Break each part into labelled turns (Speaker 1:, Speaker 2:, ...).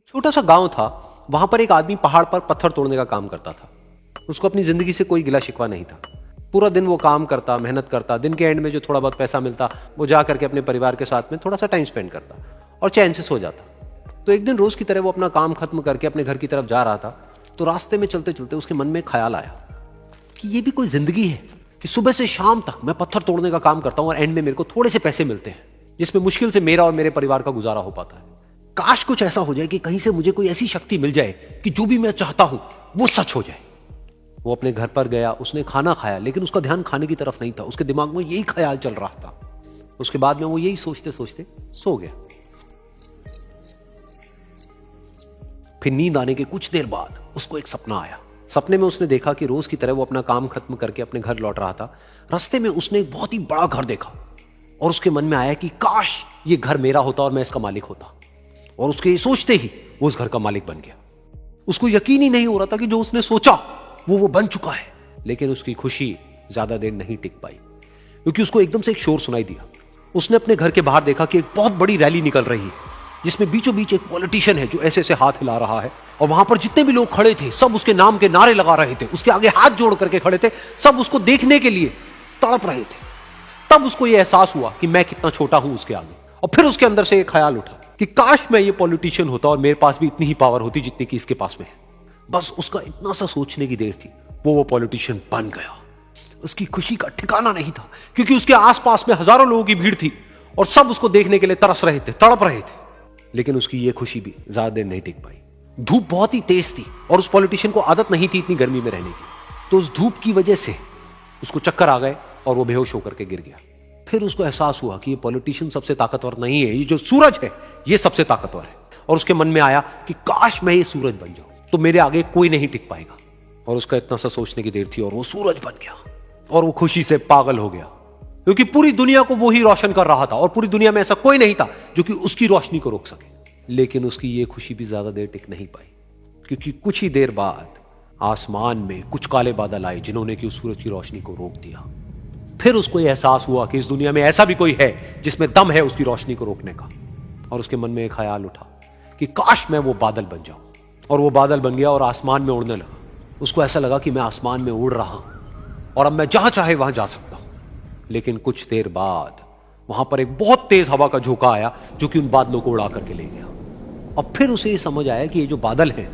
Speaker 1: एक छोटा सा गांव था। वहां पर एक आदमी पहाड़ पर पत्थर तोड़ने का काम करता था। उसको अपनी जिंदगी से कोई गिला शिकवा नहीं था। पूरा दिन वो काम करता, मेहनत करता, दिन के एंड में जो थोड़ा बहुत पैसा मिलता वो जा करके अपने परिवार के साथ में थोड़ा सा टाइम स्पेंड करता और चैन से सो जाता। तो एक दिन रोज की तरह वो अपना काम खत्म करके अपने घर की तरफ जा रहा था। तो रास्ते में चलते चलते उसके मन में ख्याल आया कि ये भी कोई जिंदगी है कि सुबह से शाम तक मैं पत्थर तोड़ने का काम करता हूं और एंड में मेरे को थोड़े से पैसे मिलते हैं, जिसमें मुश्किल से मेरा और मेरे परिवार का गुजारा हो पाता है। काश कुछ ऐसा हो जाए कि कहीं से मुझे कोई ऐसी शक्ति मिल जाए कि जो भी मैं चाहता हूं वो सच हो जाए। वो अपने घर पर गया, उसने खाना खाया, लेकिन उसका ध्यान खाने की तरफ नहीं था। उसके दिमाग में यही ख्याल चल रहा था। उसके बाद में वो यही सोचते सोचते सो गया। फिर नींद आने के कुछ देर बाद उसको एक सपना आया। सपने में उसने देखा कि रोज की तरह वो अपना काम खत्म करके अपने घर लौट रहा था। रास्ते में उसने एक बहुत ही बड़ा घर देखा और उसके मन में आया कि काश ये घर मेरा होता और मैं इसका मालिक होता। और उसके सोचते ही वो उस घर का मालिक बन गया। उसको यकीन ही नहीं हो रहा था कि जो उसने सोचा वो बन चुका है। लेकिन उसकी खुशी ज्यादा देर नहीं टिक पाई, क्योंकि उसको एकदम से एक शोर सुनाई दिया। उसने अपने घर के बाहर देखा कि एक बहुत बड़ी रैली निकल रही है, जिसमें बीचों बीच एक पॉलिटिशियन है जो ऐसे ऐसे हाथ हिला रहा है। और वहां पर जितने भी लोग खड़े थे सब उसके नाम के नारे लगा रहे थे, उसके आगे हाथ जोड़ करके खड़े थे, सब उसको देखने के लिए तड़प रहे थे। तब उसको यह एहसास हुआ कि मैं कितना छोटा हूं उसके आगे। और फिर उसके अंदर से एक ख्याल उठा कि काश मैं ये पॉलिटिशियन होता और मेरे पास भी इतनी ही पावर होती जितनी कि इसके पास में है। बस उसका इतना सा सोचने की देर थी, वो पॉलिटिशियन बन गया। उसकी खुशी का ठिकाना नहीं था, क्योंकि उसके आसपास में हजारों लोगों की भीड़ थी और सब उसको देखने के लिए तरस रहे थे, तड़प रहे थे। लेकिन उसकी ये खुशी भी ज्यादा देर नहीं टिक पाई। धूप बहुत ही तेज थी और उस पॉलिटिशियन को आदत नहीं थी इतनी गर्मी में रहने की। तो उस धूप की वजह से उसको चक्कर आ गए और वो बेहोश होकर के गिर गया। फिर उसको एहसास हुआ कि ये पॉलिटिशियन सबसे ताकतवर नहीं है, ये जो सूरज है ये सबसे ताकतवर है। और उसके मन में आया कि काश मैं ये सूरज बन जाऊं तो मेरे आगे कोई नहीं टिक पाएगा। और उसका इतना सा सोचने की देर थी और वो सूरज बन गया। और वो खुशी से पागल हो गया, क्योंकि पूरी दुनिया को वो ही रोशन कर रहा था और पूरी दुनिया में ऐसा कोई नहीं था जो कि उसकी रोशनी को रोक सके। लेकिन उसकी ये खुशी भी ज्यादा देर टिक नहीं पाई, क्योंकि कुछ ही देर बाद आसमान में कुछ काले बादल आए जिन्होंने कि उस सूरज की रोशनी को रोक दिया। फिर उसको यह एहसास हुआ कि इस दुनिया में ऐसा भी कोई है जिसमें दम है उसकी रोशनी को रोकने का। और उसके मन में एक ख्याल उठा कि काश मैं वो बादल बन जाऊं। और वो बादल बन गया और आसमान में उड़ने लगा। उसको ऐसा लगा कि मैं आसमान में उड़ रहा हूं और अब मैं जहां चाहे वहां जा सकता हूं। लेकिन कुछ देर बाद वहां पर एक बहुत तेज हवा का झोंका आया जो कि उन बादलों को उड़ा करके ले गया। और फिर उसे ये समझ आया कि ये जो बादल हैं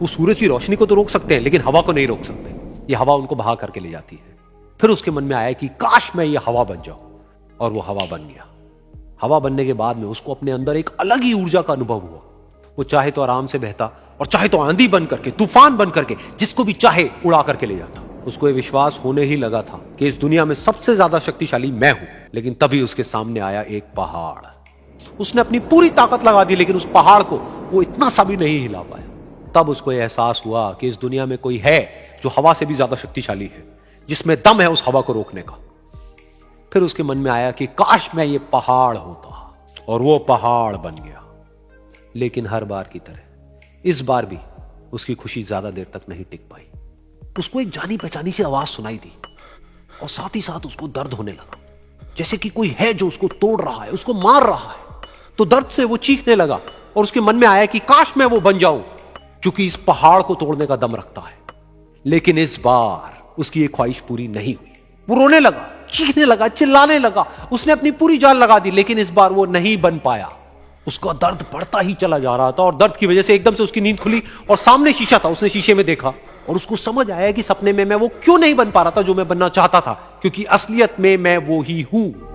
Speaker 1: वो सूरज की रोशनी को तो रोक सकते हैं, लेकिन हवा को नहीं रोक सकते। ये हवा उनको बहा करके ले जाती है। फिर उसके मन में आया कि काश मैं ये हवा बन जाऊं। और वो हवा बन गया। हवा बनने के बाद में उसको अपने अंदर एक अलग ही ऊर्जा का अनुभव हुआ। वो चाहे तो आराम से बहता और चाहे तो आंधी बन करके, तूफान बन करके, जिसको भी चाहे उड़ा करके ले जाता। उसको ये विश्वास होने ही लगा था कि इस दुनिया में सबसे ज्यादा शक्तिशाली मैं हूं। लेकिन तभी उसके सामने आया एक पहाड़। उसने अपनी पूरी ताकत लगा दी, लेकिन उस पहाड़ को वो इतना सा भी नहीं हिला पाया। तब उसको यह एहसास हुआ कि इस दुनिया में कोई है जो हवा से भी ज्यादा शक्तिशाली है, जिसमें दम है उस हवा को रोकने का। फिर उसके मन में आया कि काश मैं ये पहाड़ होता। और वो पहाड़ बन गया। लेकिन हर बार की तरह इस बार भी उसकी खुशी ज्यादा देर तक नहीं टिक पाई। उसको एक जानी पहचानी सी आवाज सुनाई दी और साथ ही साथ उसको दर्द होने लगा, जैसे कि कोई है जो उसको तोड़ रहा है, उसको मार रहा है। तो दर्द से वो चीखने लगा और उसके मन में आया कि काश मैं वो बन जाऊं क्योंकि इस पहाड़ को तोड़ने का दम रखता है। लेकिन इस बार उसकी ये ख्वाहिश पूरी नहीं हुई। वो रोने लगा, चीखने लगा, चिल्लाने लगा। उसने अपनी पूरी जान लगा दी, लेकिन इस बार वो नहीं बन पाया। उसका दर्द बढ़ता ही चला जा रहा था और दर्द की वजह से एकदम से उसकी नींद खुली और सामने शीशा था। उसने शीशे में देखा और उसको समझ आया कि सपने में मैं वो क्यों नहीं बन पा रहा था जो मैं बनना चाहता था, क्योंकि असलियत में मैं वो ही हूं।